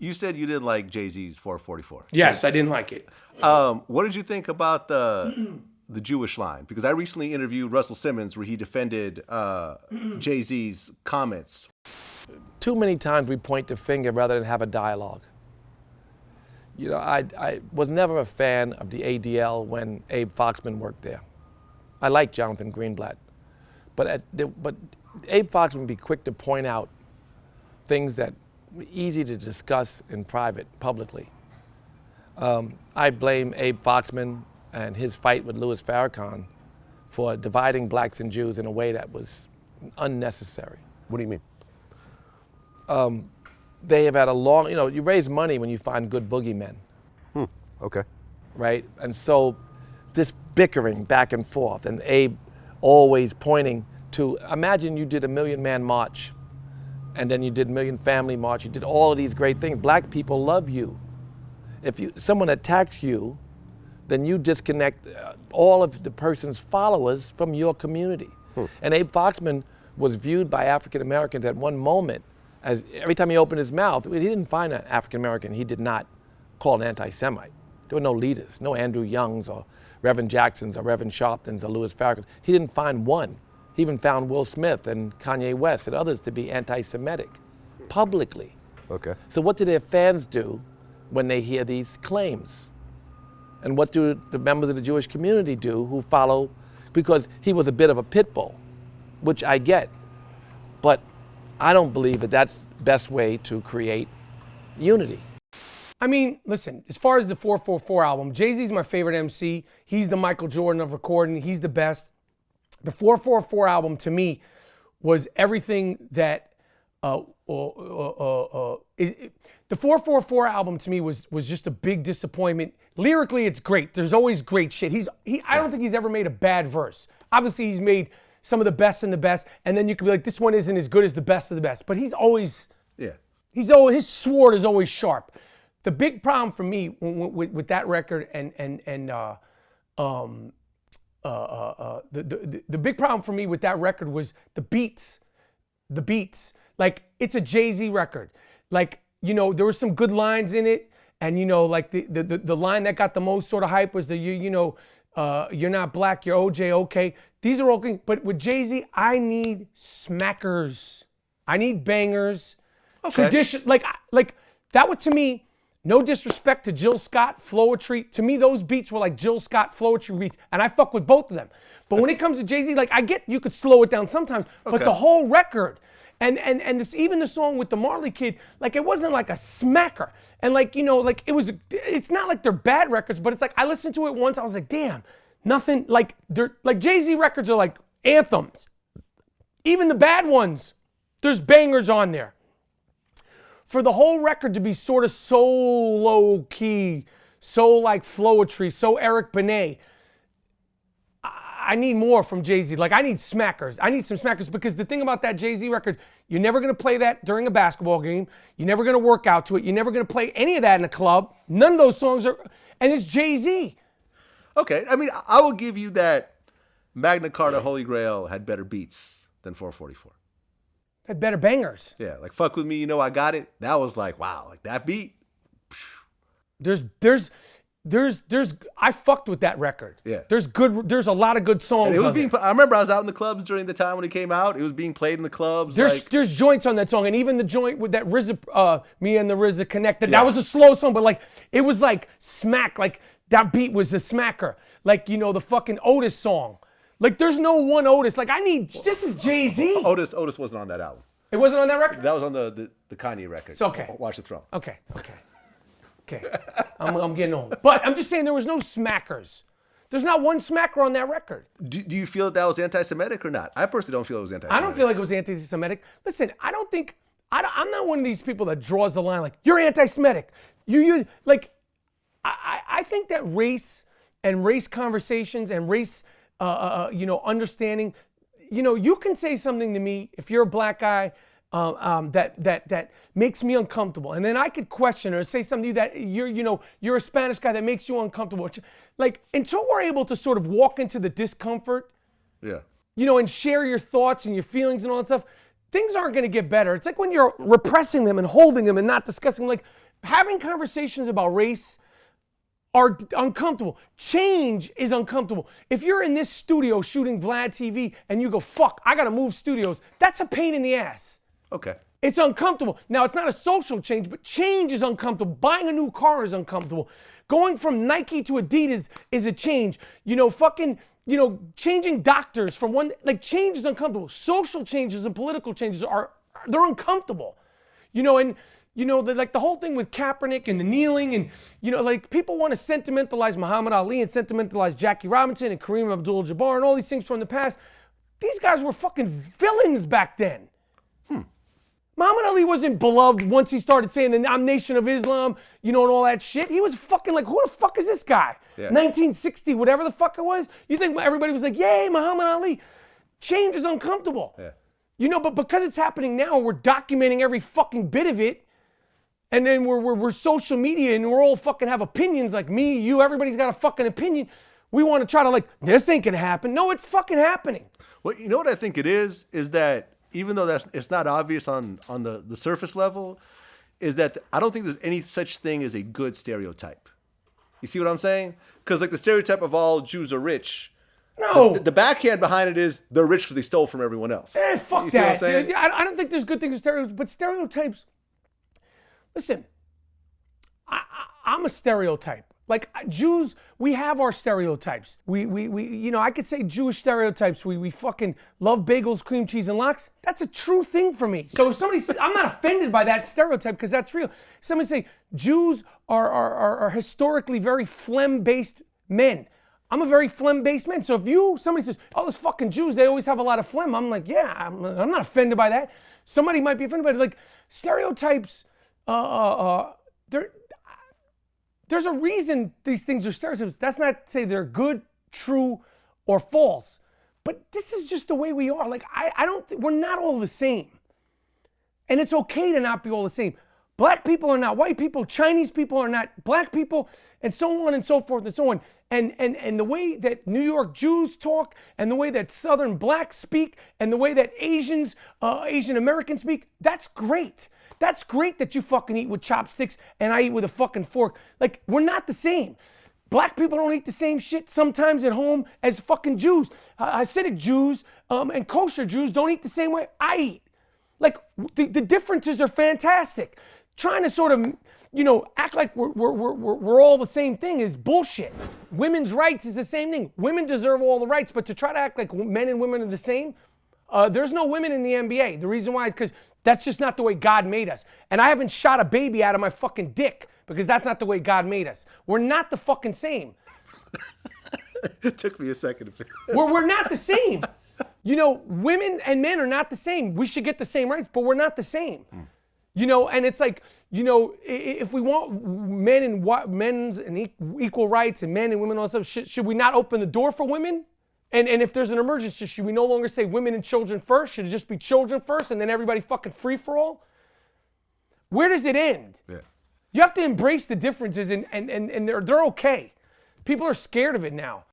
You said you didn't like JayZ's 444. Yes, I didn't like it. What did you think about the Jewish line? Because I recently interviewed Russell Simmons where he defended JayZ's comments. Too many times we point the finger rather than have a dialogue. You know, I was never a fan of the ADL when Abe Foxman worked there. I like Jonathan Greenblatt, but Abe Foxman would be quick to point out things that were easy to discuss in private, publicly. I blame Abe Foxman and his fight with Louis Farrakhan for dividing blacks and Jews in a way that was unnecessary. What do you mean? They have had a long, you know, you raise money when you find good boogeymen. Okay. Right? And so this bickering back and forth, and Abe always pointing to, imagine you did a Million Man March, and then you did Million Family March, you did all of these great things. Black people love you. If someone attacks you, then you disconnect all of the person's followers from your community. And Abe Foxman was viewed by African Americans at one moment as, every time he opened his mouth, he didn't find an African American he did not call an anti-Semite. There were no leaders, no Andrew Youngs or Reverend Jacksons or Reverend Sharptons or Louis Farrakhan. He didn't find one. He even found Will Smith and Kanye West and others to be anti-Semitic, publicly. Okay. So what do their fans do when they hear these claims? And what do the members of the Jewish community do who follow? Because he was a bit of a pit bull, which I get. But I don't believe that that's the best way to create unity. I mean, listen, as far as the 444 album, JayZ's my favorite MC. He's the Michael Jordan of recording. He's the best. The 444 album to me was everything that the 444 album to me was just a big disappointment. Lyrically, it's great. There's always great shit. I don't think he's ever made a bad verse. Obviously, he's made some of the best and the best, and then you could be like, this one isn't as good as the best of the best. But he's always, his sword is always sharp. The big problem for me with that record the big problem for me with that record was the beats. Like, it's a JayZ record. Like, you know, there were some good lines in it, and you know, like the line that got the most sort of hype was you're not black, you're OJ, okay. These are okay, but with JayZ, I need smackers. I need bangers. Okay. Tradition, like that would, to me, no disrespect to Jill Scott, Flowetry. To me, those beats were like Jill Scott, Flowetry beats, and I fuck with both of them. But when it comes to JayZ, like, I get you could slow it down sometimes, but the whole record, and this, even the song with the Marley Kid, like, it wasn't like a smacker. And like, you know, like, it's not like they're bad records, but it's like, I listened to it once, I was like, damn, nothing, like, they're, like, JayZ records are like anthems. Even the bad ones, there's bangers on there. For the whole record to be sort of so low key, so like Flowetry, so Eric Benet, I need more from JayZ. Like, I need smackers. I need some smackers, because the thing about that JayZ record, you're never going to play that during a basketball game. You're never going to work out to it. You're never going to play any of that in a club. None of those songs are, and it's JayZ. Okay, I mean, I will give you that Magna Carta Holy Grail had better beats than 444. Had better bangers. Yeah, like Fuck With Me, You Know I Got It. That was like, wow, like that beat. There's I fucked with that record. Yeah. There's a lot of good songs. And it was on being. there. I remember I was out in the clubs during the time when it came out. It was being played in the clubs. There's joints on that song, and even the joint with that RZA, Me and the RZA Connected. That was a slow song, but like, it was like smack. Like, that beat was a smacker. Like, you know, the fucking Otis song. Like, there's no one Otis. Like, this is JayZ. Otis wasn't on that album. It wasn't on that record? That was on the Kanye record. It's okay. Watch the Throne. Okay. I'm getting old. But I'm just saying, there was no smackers. There's not one smacker on that record. Do you feel that was anti-Semitic or not? I personally don't feel it was anti-Semitic. I don't feel like it was anti-Semitic. Listen, I'm not one of these people that draws the line like, you're anti-Semitic. You like, I think that race and race conversations and race, understanding, you can say something to me if you're a black guy that makes me uncomfortable, and then I could question or say something to you that you're a Spanish guy that makes you uncomfortable. Like, until we're able to sort of walk into the discomfort, and share your thoughts and your feelings and all that stuff, things aren't going to get better. It's like when you're repressing them and holding them and not discussing. Like, having conversations about race are uncomfortable. Change is uncomfortable. If you're in this studio shooting VladTV and you go, fuck, I gotta move studios, that's a pain in the ass. Okay. It's uncomfortable. Now, it's not a social change, but change is uncomfortable. Buying a new car is uncomfortable. Going from Nike to Adidas is a change. Changing doctors from one, like, change is uncomfortable. Social changes and political changes they're uncomfortable. The whole thing with Kaepernick and the kneeling and, people want to sentimentalize Muhammad Ali and sentimentalize Jackie Robinson and Kareem Abdul-Jabbar and all these things from the past. These guys were fucking villains back then. Muhammad Ali wasn't beloved once he started saying I'm Nation of Islam, and all that shit. He was fucking like, who the fuck is this guy? Yeah. 1960, whatever the fuck it was. You think everybody was like, yay, Muhammad Ali. Change is uncomfortable. Yeah. But because it's happening now, we're documenting every fucking bit of it. And then we're social media and we're all fucking have opinions like me, you, everybody's got a fucking opinion. We want to try to this ain't gonna happen. No, it's fucking happening. Well, you know what I think it is that even though it's not obvious on the surface level, is that I don't think there's any such thing as a good stereotype. You see what I'm saying? Because the stereotype of all Jews are rich. No. The backhand behind it is they're rich because they stole from everyone else. Fuck you see that. What I'm saying? I don't think there's good things with stereotypes, but stereotypes. Listen, I'm a stereotype. Jews, we have our stereotypes. I could say Jewish stereotypes. We fucking love bagels, cream cheese, and lox. That's a true thing for me. So if somebody says, I'm not offended by that stereotype because that's real. Somebody say Jews are historically very phlegm-based men. I'm a very phlegm-based man. So if somebody says, oh, those fucking Jews, they always have a lot of phlegm. I'm like, yeah, I'm not offended by that. Somebody might be offended by it. Stereotypes, there's a reason these things are stereotypes. That's not to say they're good, true, or false. But this is just the way we are. We're not all the same. And it's okay to not be all the same. Black people are not white people. Chinese people are not black people, and so on and so forth and so on. And the way that New York Jews talk, and the way that Southern blacks speak, and the way that Asian Americans speak, that's great. That's great that you fucking eat with chopsticks and I eat with a fucking fork. We're not the same. Black people don't eat the same shit sometimes at home as fucking Jews. Hasidic Jews and kosher Jews don't eat the same way I eat. The differences are fantastic. Trying to sort of, act like we're all the same thing is bullshit. Women's rights is the same thing. Women deserve all the rights, but to try to act like men and women are the same, there's no women in the NBA. The reason why is because that's just not the way God made us. And I haven't shot a baby out of my fucking dick because that's not the way God made us. We're not the fucking same. It took me a second to figure. We're not the same. Women and men are not the same. We should get the same rights, but we're not the same. And it's if we want men's and equal rights and men and women and all that stuff, should we not open the door for women? And if there's an emergency, should we no longer say women and children first? Should it just be children first and then everybody fucking free for all? Where does it end? Yeah. You have to embrace the differences and they're okay. People are scared of it now.